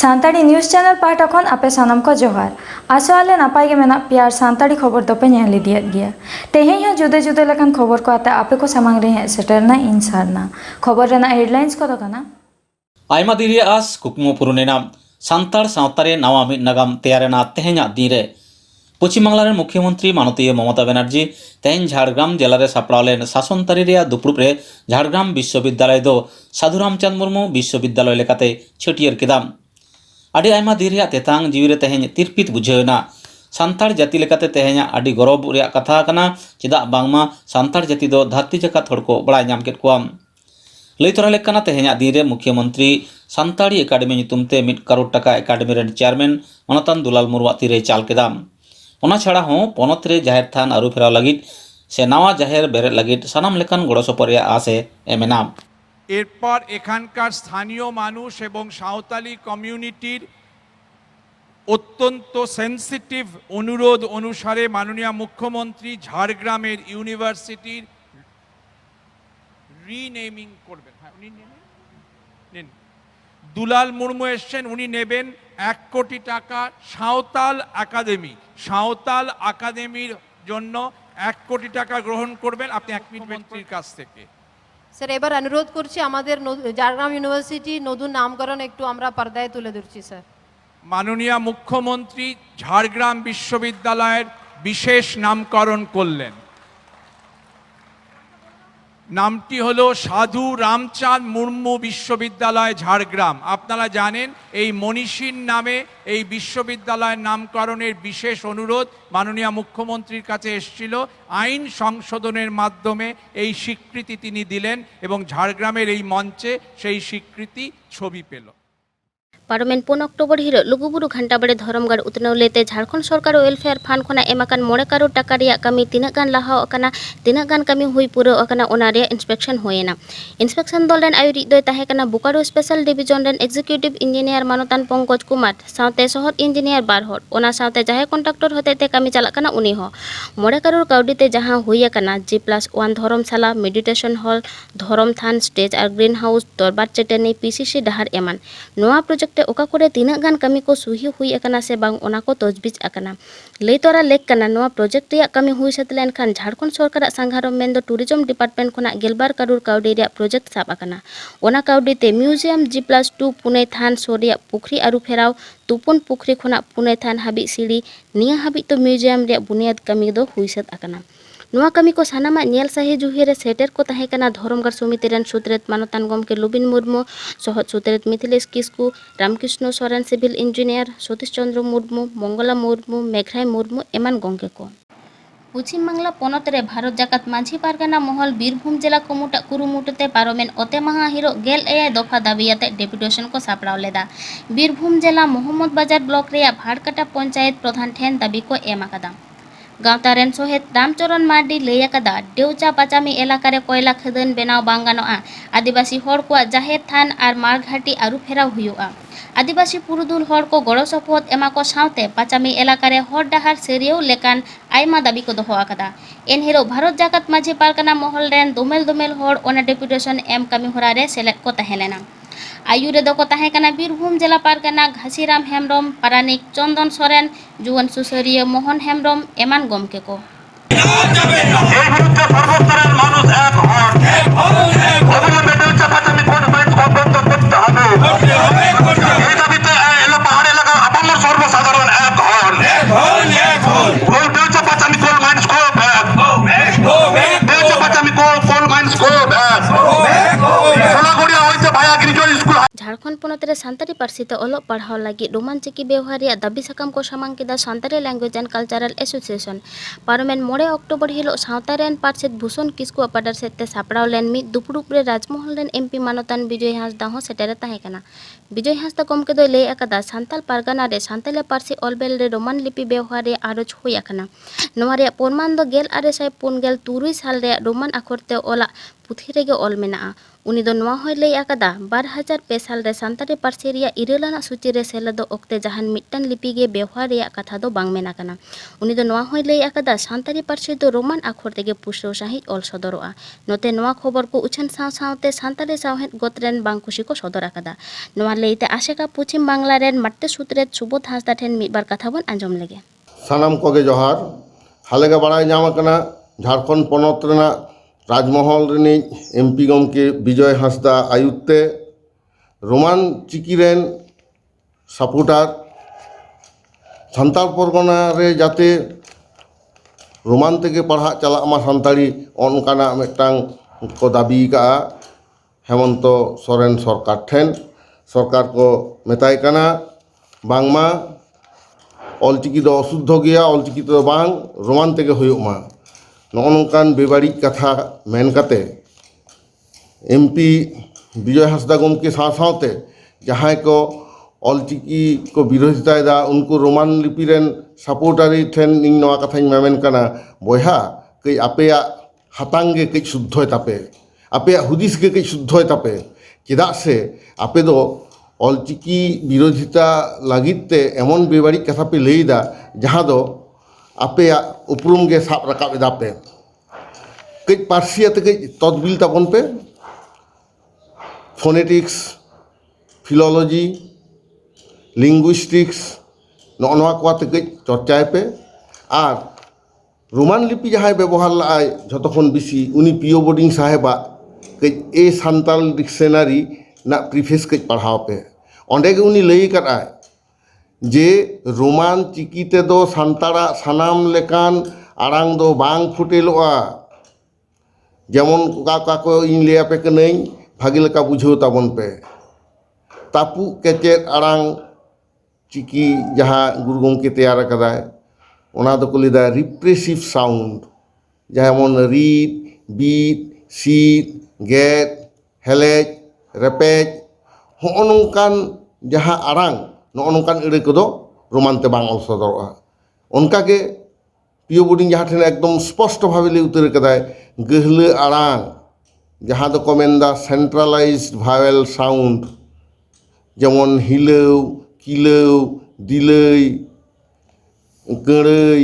Santali news channel पाटा खन आपे सानम को जोहार आसोआले नापाय गे मेना प्यार सानताली खबर दोपे नेल इदियत गया तेहें हा जुदे जुदे लखन खबर को आते आपे को सामांग रे हे सेटरना इन सारना खबर रेना हेडलाइंस को दोकाना आयमा दिरी आस कुकमो पुरुनेना सान्ताड़ सावतारे नावा मिद नागाम तेयारेना तेहेंया दिरे पश्चिम बांगलार मुख्यमंत्री माननीय ममता बनर्जी तेहें झाड़ग्राम जिले सापड़ालेन शासनतारी रे दुपुर रे झाड़ग्राम विश्वविद्यालय दो साधु रामचंद मुर्मू विश्वविद्यालय लेकाते छटियर केदाम आदि आयमा दिन रेया तेतांग जीवी तेहें तिरपित बुझेना सान्ताड़ जाति लेकाते तेहें आदि गौरव रेया कथा कना चेदा बांगमा सान्ताड़ जाति दो धरती जाकात हड़ को बड़ाय नाम केद कोआम लई तोरा लेकाना तेहें दिन रे मुख्यमंत्री सान्ताड़ी एकाडेमी नितुमते 1 करोड़ टाका एकाडेमी रेन चेयरमैन मनतान दुलाल मुर्मू तीरे चाल केदाम ओना छाड़ा हों पनत रे जाहेर थान आरु फेराव लगित से नावा जाहेर बेरेद लगित सानाम लेकान गड़ो सपड़ रेया आसे एमेना एरपर एखानकार स्थानीय मानुष एवं सावताली कम्यूनिटीर अत्यंत सेंसिटिव अनुरोध अनुसारे माननीय मुख्यमंत्री झाड़ग्रामेर यूनिभार्सिटिर রিনেমিং করবেন। হ্যাঁ, উনি নেন দুলাল মুর্মু এসছেন, উনি নেবেন 1 কোটি টাকা সাঁওতাল একাডেমির জন্য 1 কোটি টাকা গ্রহণ করবেন। আপনি 1 মিনিট মন্ত্রীর কাছ থেকে স্যার এবার অনুরোধ করছি আমাদের ঝাড়গ্রাম ইউনিভার্সিটি নতুন নামকরণ একটু আমরা পর্দায় তুলে ধরছি। স্যার মাননীয় মুখ্যমন্ত্রী ঝাড়গ্রাম বিশ্ববিদ্যালয়ের বিশেষ নামকরণ করলেন। নামটি হলো সাধু রামচাঁদ মুর্মু বিশ্ববিদ্যালয় ঝাড়গ্রাম। আপনারা জানেন এই মনীষীর নামে এই বিশ্ববিদ্যালয়ের নামকরণের বিশেষ অনুরোধ মাননীয় মুখ্যমন্ত্রীর কাছে এসেছিল। আইন সংশোধনের মাধ্যমে এই স্বীকৃতি তিনি দিলেন এবং ঝাড়গ্রামের এই মঞ্চে সেই স্বীকৃতি ছবি পেল। पार्लामेंट 5 अक्टोबर हिरो लुगुबुरु घंटाबाड़ी धरमगढ़ उतनाव लेते झारखंड सरकार वेलफेयर फांड खना एमाकान 9 करोड़ टाका रिया कमी तिनाक गान लाहा अकाना तिनाक गान कमी हुई पूरा अकाना ओना रे इंस्पेक्शन होयना। इंस्पेक्शन दल रेन आयुरी दोय ताहे कना बोकारो स्पेशल डिविजन रेन एक्जिक्यूटिव इंजीनियर मानतान पंकज कुमार साथे सहर इंजीनियर बारहर ओना साथे जाहे कॉन्ट्रैक्टर होते ते कमी चला कना उनी हो 9 करोड़ काउडी ते जहां हुई कना G+1 धर्मशाला मेडिटेशन हॉल धर्म थान स्टेज और ग्रीन हाउस दरबार चेटनी पीसीसी डहार एमान नोआ प्रोजेक्ट ओका करे तीना गान कमी को सुही हुई अकना से बांग ओना को तजबीज अकना लई तोरा लेक कना नोआ प्रोजेक्ट रिया कमी हुई सत लेन खान झारखंड सरकार सांघारम मेन दो टूरिज्म डिपार्टमेंट खना 11 करोड़ काउडी रिया प्रोजेक्ट साब अकना ओना काउडी ते म्यूजियम G+2 पुणे थान सोरिया पुखरी आरु फेराव तुपुन पुखरी खना पुणे थान हाबी सीढ़ी निया हाबी तो म्यूजियम रिया बुनियाद कमी दो हुई सत अकना नोआ कमी को सानामा नेल सही जुही रे सेटर को ताहे कना धर्मगढ़ समिति रेन सुत्रेत मानतान गमके लुबिन मुर्मू सहत सुत्रेत मिथिलेश किस्कू रामकृष्ण सोरेन सिविल इंजीनियर सतीश चंद्र मुर्मू मंगला मुर्मू मेघराय मुर्मू एमान गमके को पश्चिम बांगला पनत रे भारत जाकात माझी पारगाना महल बीरभूम जिला कुमुटा कुरुमुटते पारोमेन ओते महा हिरो गेल एय दफा दाबियाते डेपुटेशन को सापड़ाव लेदा बीरभूम जिला मोहम्मद बाजार ब्लॉक रे भाड़काटा पंचायत प्रधान ठेन दाबी को एम आकादा गाँवता रेन सोहेद रामचरण मार्डी लई आकादा देवचा पाचामी एलाका रे कोयला खदान बेनाव बांग गानोआ आदिवासी हड़ को जाहेर थान और मारघाटी आरु फेराव हुयुआ आदिवासी पुरुदुल हड़ को गड़ो सपोहद एमा को सावते पाचामी एलाका रे हड़ डाहार सेरियो लेकान आयमा दाबी को दोहो आकादा एनहिरो भारत जाकात माझी पारगाना महल रेन दोमेल हड़ ओना डेपुटेशन एम कमी होरा रे सेलेक्ट को तहेलेना आयुरे दो को ताहे कना बीरभूम जिला पारगाना घासीराम हेम्ब्रम पारानिक चंदन सोरेन जुवन सुसरिया मोहन हेम्ब्रम एमान गमके को झारखंड पनत रे सान्ताली पार्सी ते ओलोग पढ़ाव लगी रोमान चिकी व्यवहार रिया दाबी सकाम को सामांग केदा Santali language and cultural association parliament 9 October हिलो सावता रेन पार्षद भूषण किस्कू अपाडर सेते सापड़ाव लेन मी दुपुरुप रे राजमहल रेन एमपी मानतान विजय हांसदा हो सेटेरे ताहे कना विजय हांसदा गमके दो लई अकादा सान्ताल पारगाना रे सान्ताली पार्सी ऑलबेल रे रोमान लिपि व्यवहार रे आरोच हुई अकना नोआ रे परमान दो 1943 साल रे रोमान अक्षर ते ओला पुथी रेगे ऑल मेना उनी दो नोआ होय लई आकादा 2002 साल रे सान्ताली पार्सी रिया इरेलाना सूची रे सेलेदो ओक्ते जहान मिट्टन लिपि गे व्यवहार रिया कथा दो बांग मेना कना उनी दो नोआ होय लई आकादा सान्ताली पार्सी दो रोमान अक्षर तेगे पुष्टो साहित ऑल सदरोआ नोते नोआ खबर को उछन साव सावते सान्ताली सावहेद गोत्रेन बांग खुशी को सदर आकादा नोआ लेइते आशेका पश्चिम बांग्ला रेन मट्टे सूत्रे सुबोध हांसदा ठेन मिदबार कथा बन आंजम लेगे सानाम कोगे जोहार हालेगा बड़ाई नाम कना झारखंड पनत रेना राजमहल रेनी एमपी गमके विजय हांसदा आयुते रोमान चिकी रेन सपोर्टार सान्ताल परगना रे जाते रोमान तेगे पढ़ा चला मा सान्ताली अनकाना मिदटांग को दाबी का हेमंत सोरेन सरकार ठेन सरकार को मेताय कना बांगमा ऑलचिकी दो अशुद्ध गया ऑलचिकी तो बांग रोमान तेगे हुयुमा नौनकान बेबाड़ी कथा मेन कते एमपी विजय हांसदा गमके साथ जहाँ को ऑलचिकी को विरोधिता उनको रोमान लिपि रेन सपोर्टारी ठेन इन नवा कथा मेमेन कना बयहा कई आपेया हातांगे कई शुद्ध तापे आपेया हुदिस के कई शुद्ध तापे चेदा से आपे दो ऑलचिकी विरोधिता लगिते एमन बेबाड़ी कथा पे लईदा जहाँ दो आपेया उपरुम गे साब रकाब दापे कई पार्सियाते कई तदबिल ताबन पे फोनेटिक्स फिलोलॉजी लिंग्विस्टिक्स नवा कोते कई चर्चाए पे और रोमान लिपि जहाँ व्यवहार लाए जतखन बेसी उनी पिओ बोर्डिंग साहेबा कई ए सान्ताल डिक्शनारी ना प्रिफेस कई पढ़ाव पे ओंडे गे उनी लई कराय जे रोमान चिकी ते दो सान्ताड़ा सानाम लेकान आड़ांग दो बांग फुटेलोआ जेमन का को इन ले पे कनई भागी लेका बुझाव ताबन पे तापु केचेद आड़ांग चिकी जहाँ गुरु गमके तैयार कदाय ओना दो को लेदा रिप्रेसिव साउंड जेमन रीड बीट सीट गेट हेलेज रेपेज हों नोंकान जहाँ आड़ांग नोंकान इड़े को रोमान ते बांग ऑल सदरोआ उनकागे पिओ बोर्डिंग जहाँ ठेन एकदम स्पष्ट भावे ले उतर कदाय गहले आड़ांग जहाँ दो को मेनदा सेंट्रलाइज्ड भावेल साउंड जेमन हिलौ किलौ दिलै गड़ै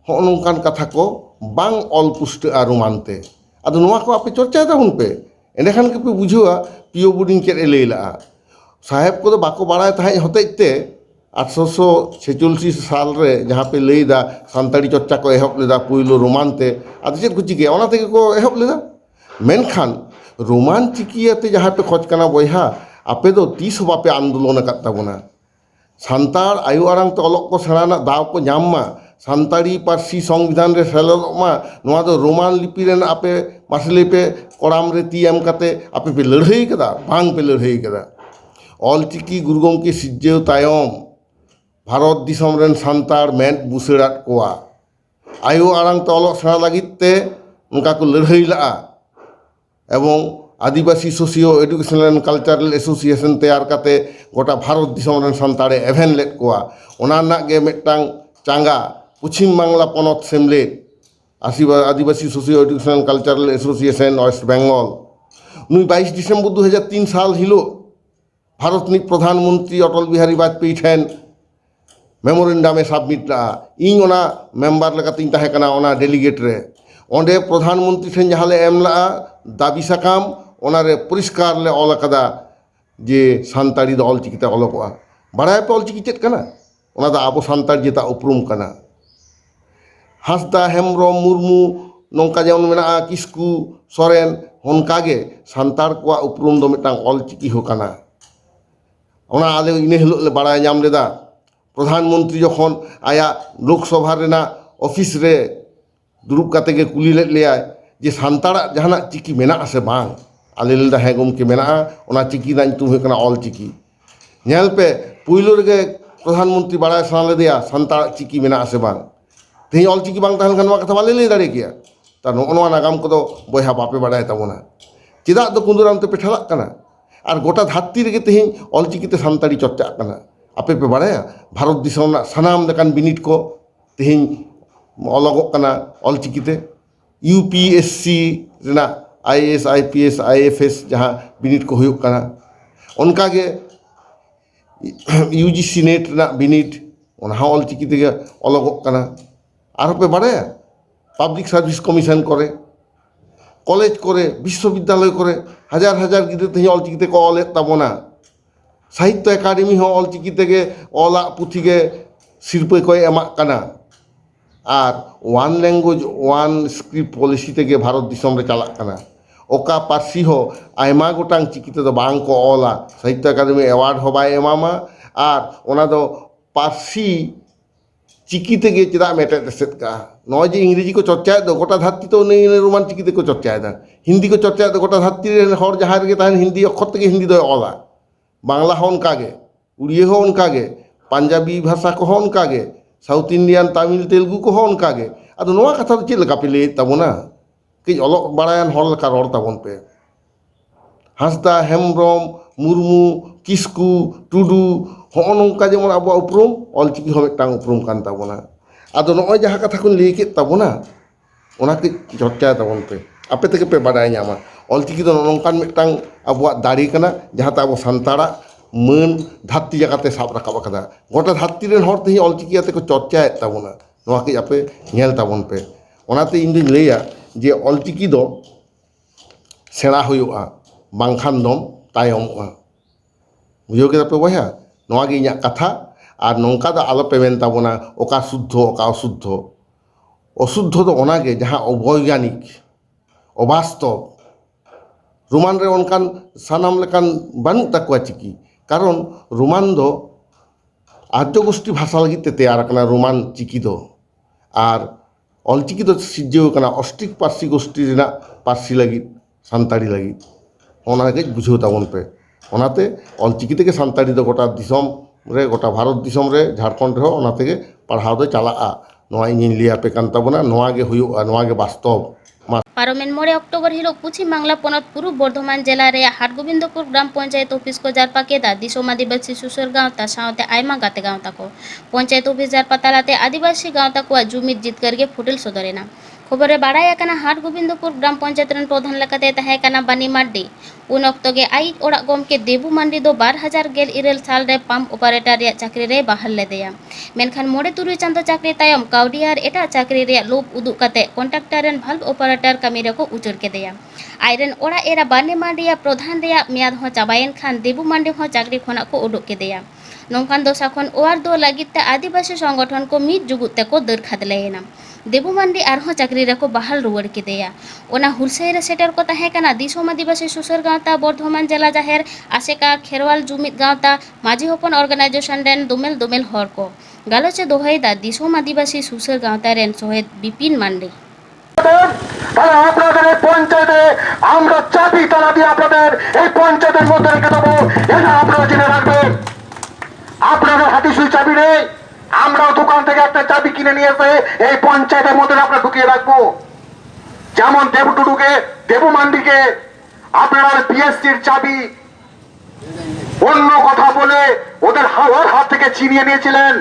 हों नोंकान कथा को बांग ऑल पुष्टा रोमानते आदो नोआ को आपे चर्चा ताबन पे एंडेखान के पे बुझुआ पिओ बोर्डिंग चेद ए लैला साहेब को तो बाको बाड़ाय ताहे हतेते 1846 साल रे जहाँ पे लैदा सान्ताड़ी चर्चा को एहब लेदा पुइलो रोमानते आदो चेद को चिके ओना तेगे को एहब लेदा मेनखान रोमान चिकियाते जहाँ पे खोज कना बयहा आपे दो तीस बापे आंदोलन अकाद ताबोना सान्ताड़ आयु आड़ांग ते अलग को सेणाना दाव को ᱧᱟᱢ सान्ताड़ी पार्सी संविधान रे सेलेदोगमा नोआ दो रोमान लिपि रेन आपे मासले पे कोड़ाम रे ती एम काते आपे पे लड़ाई कदा बांग पे लड़ाई कदा ऑलचिकी गुरु गमके सिज्जेव तायम भारत दिसम रेन सान्ताड़ मेद बुसेड़ात कोआ आयु आड़ांग ते अलग सेणा लागिद ते उनका को लड़ाई ला एवं Adivasi socio educational and cultural association तैयार काते गोटा भारत दिसम रेन सान्ताड़े एभेन लेद कोआ ओना नाग गे मिदटांग चांगा पश्चिम बांग्ला पनत सेमलेद Adivasi socio educational cultural association West Bengal नुई 22 डिसेम्बर 2003 साल हिलो भारत नि प्रधानमंत्री अटल बिहारी वाजपेयी ठेन मेमोरेंडामे सबमिट ला इन ओना मेम्बर लेकातिन ताहे कना ओना डेलीगेट रे ओंडे प्रधानमंत्री ठेन जहाँ ले एम ला दाबी साकाम ओना रे परिष्कार ले ऑल कदा जे सान्ताड़ी दो ऑलचिकीते ऑलकोआ बाड़ाय पे ऑलचिकी चेद कना ओना दा आबो सान्ताड़ जेता उपरुम कना हांसदा हेम्ब्रम मुर्मू नौका जेमन मेना किस्कू सोरेन होनकागे सान्ताड़ को उपरुम दो मिदटांग ऑलचिकी हो कना ओना आले इने हिलो ले बाड़ाय ᱧᱟᱢ लेदा प्रधानमंत्री जखन आया लोकसभा रेना ऑफिस रे दुरुब काते गे कुली लेद लेयाय जे सान्ताड़ा जहाना चिकी मेना से बांग आले लेदा हे गमके मेना ओना चिकी दा ᱧᱩᱛᱩᱢ हुई कना ऑलचिकी नेल पे पुइलो रे प्रधानमंत्री बाड़ाय साना लेदेया सान्ताड़ चिकी मेना से बांग तेही ऑलचिकी बांग तहन खान कथा बाले लई दाड़े किया ता नोआ नागाम को दो बयहा बापे बाड़ाय ताबोना चेदा दो कुंदुराम ते पे ठेलाक कना और गोटा धरती रे तेही ऑलचिकीते सान्ताड़ी चर्चा कना आपे पे बाड़ाया भारत दिसम ना सानाम लेकान बिनिट को तेही अलगोग कना ऑलचिकीते यूपीएससी रेना IAS IPS IFS जहाँ बिनिट को हुयुग कना उनकागे UGC नेट ना बिनिट उन्हा ऑलचिकी तेगे अलगोग कना आरो पे बाड़ाया पाब्लिक सार्विस कमिशन करे कलेज करे विश्वविद्यालय करे हजार हजार गिद्रा तेहे ऑलचिकी ते को ऑलेद ताबोना साहित्य एकाडेमी हो ऑलचिकी तेगे ऑला पुथी गे सिरपे को एमाक कना और one language one script policy तेगे भारत दिसम रे चालाक कना ओका पार्सी हो आयमा गोटांग चिकी ते दो बांग को ऑला साहित्य एकाडेमी अवार्ड हो बाय एमामा और ओना दो पार्सी चिकी तेगे चेदा मेटे देसेत का नय जे इंग्रेजी को चर्चाय दो गोटा धरती तो नहीं रोमान चिकी ते को चर्चाय दा हिंदी को चर्चाय दो गोटा धरती रे हर जहां रे ताहन हिंदी अक्षर तेगे हिंदी दो ऑला बांग्ला हो उनकागे उड़िया हो उनकागे पंजाबी भाषा को हो उनकागे साउथ इंडियन तमिल तेलुगु को हो उनकागे अदो नोआ कथा दो चेद लगा पे ले ताबोना कि ऑलोक बाड़ायान हर लका रोड ताबोन पे हांसदा हेमब्रम मुर्मू किस्कू टुडू हो नोंका जेमन आबो उपरुम ऑलचिकी हो मिदटांग उपरुम कान ताबोना आदो नोय जहां कथा को लई के ताबोना ओना के चर्चा ताबोन पे आपे तेगे पे बाड़ाय ᱧᱟᱢᱟ ऑलचिकी दो नोंकान मिदटांग आबो दाड़ी कना जहां ता आबो सांताड़ा मान धरती जगते साब रखा कदा गोटा धरती रेन हर तेही ऑलचिकी आते को चर्चाय ताबोना नोआ के आपे नेल ताबोन पे ओनाते इन दिन लैया जे ऑलचिकी दो सेड़ा हुयुआ बांखान दम तायमआ बुझो के पे बया नोआ गे इᱧᱟᱜ कथा और नौका दो आलो पे मेन ताबोना ओका शुद्ध ओका अशुद्ध अशुद्ध दो ओनागे जहां अवैज्ञानिक अवास्तव रोमान रे उनकान सानाम लेकान बानु ताकुआ चिकी कारण रोमान दो आर्य गोष्ठी भाषा लगी ते तैयार करना रोमान चिकी दो और ऑलचिकी दो सिज्जो करना ऑस्ट्रिक पार्सी गोष्ठी रेना पार्सी लगी सान्ताड़ी लगी ओनागे बुझो ताबोन पे ओनाते ऑलचिकी तेगे सान्ताड़ी दो गोटा दिसम रे गोटा भारत दिसम रे झारखंड रे हो ओना तेगे पढ़ाव दो चलाआ नोआ इᱧ लिया पे कान ताबोना नोआ गे हुयुआ नोआ गे वास्तव पारोमेन 9 अक्टोबर हिलोग पश्चिम बांगला पनत पूर्व बर्धमान जिला रे हाटगोबिंदपुर ग्राम पंचायत ऑफिस को जारपा केदा दिसोम आदिवासी सुसर गावता सावते आयमा गाते गावता को पंचायत ऑफिस जारपा तालाते आदिवासी गावता को जुमिद जितकर गे फुटेल सदरेना खबर रे बाड़ाय आकना हाटगोबिंदपुर ग्राम पंचायत रन प्रधान लकाते तहे काना बानी माड्डी उन ऑक्तो गे आई ओड़ा गमके देबू मांडी दो 2012 साल रे पंप ऑपरेटर रे चाकरी रे बहाल लेदेया मेनखान मोड़े तुरुई चांदो चाकरी तायम काउडी आर एटा चाकरी रे लोभ उदुग काते कॉन्ट्रैक्टर रन भाल्व ऑपरेटर कामी रे को उचर केदेया आयरन ओड़ा एरा बानी मांडिया प्रधान रे मियाद हो चाबायन खान देबू मांडी हो चाकरी खोना को उडुक केदेया नोंकान दोसा खन ओआर दो लागिते आदिवासी संगठन को मिद जुगुते को दर खादलेना देबू मांडी आरहों चाकरी रे को बहाल रुवाड़ केदेया ओना हुलसई रे सेटर को तहे काना दिसोम आदिवासी सुसर गावता बर्धमान जिला जाहेर आसेका खेरवाल जुमिद गावता माझी होपन ऑर्गेनाइजेशन रेन दुमेल दुमेल हर को गालोचे दोहाईदा दिसोम आदिवासी सुसर गावता रेन सोहेद बिपिन मांडी তাহলে আপনাদের এই পঞ্চায়েতে আমরা চাবি তালা দিয়ে আপনাদের এই পঞ্চায়েতের মধ্যে রেখে দেবো এটা আপনারা জেনে রাখবেন আপনাদের হাতে সুই চাবি নেই আমরাও দোকান থেকে একটা চাবি কিনে নিয়ে এসে এই পঞ্চায়েতের মধ্যে আমরা ঢুকিয়ে রাখবো যেমন দেবু টুডুকে দেবু মান্ডিকে আপনারা পিএসসির চাবি অন্য কথা বলে ওদের হাত থেকে ছিনিয়ে নিয়েছিলেন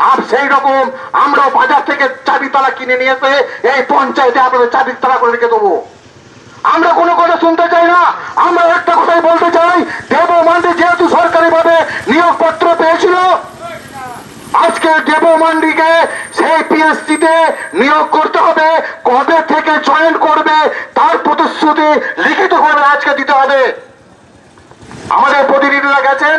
আর সেই রকম আমরা বাজার থেকে চাবি তালা কিনে নিয়ে এসে এই পঞ্চায়েতে আপনাদের চাবি তালা করে রেখে দেবো আমরা কোনো কথা শুনতে চাই না আমরা একটা কথাই বলতে চাই দেবু মান্ডি যেহেতু সরকারিভাবে নিয়োগপত্র পেয়েছিল আজকে দেবু মান্ডিকে সেই পিএসসিতে নিয়োগ করতে হবে কবে থেকে জয়েন করবে তার প্রতিশ্রুতি লিখিতভাবে আজকে দিতে হবে আমাদের প্রতিনিধিরা গেছেন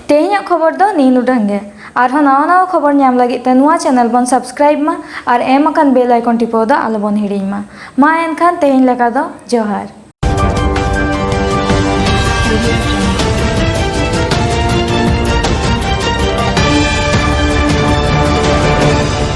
तेहना खबर दो नीन उडंगे आरहो नवा नवा खबर नाम लगी ते नुआ चैनल बन सब्सक्राइब मा और एम अकन बेल आइकन टिपो दो आलो बन हिड़ी मा एनखान तेहन लेका दो जोहार।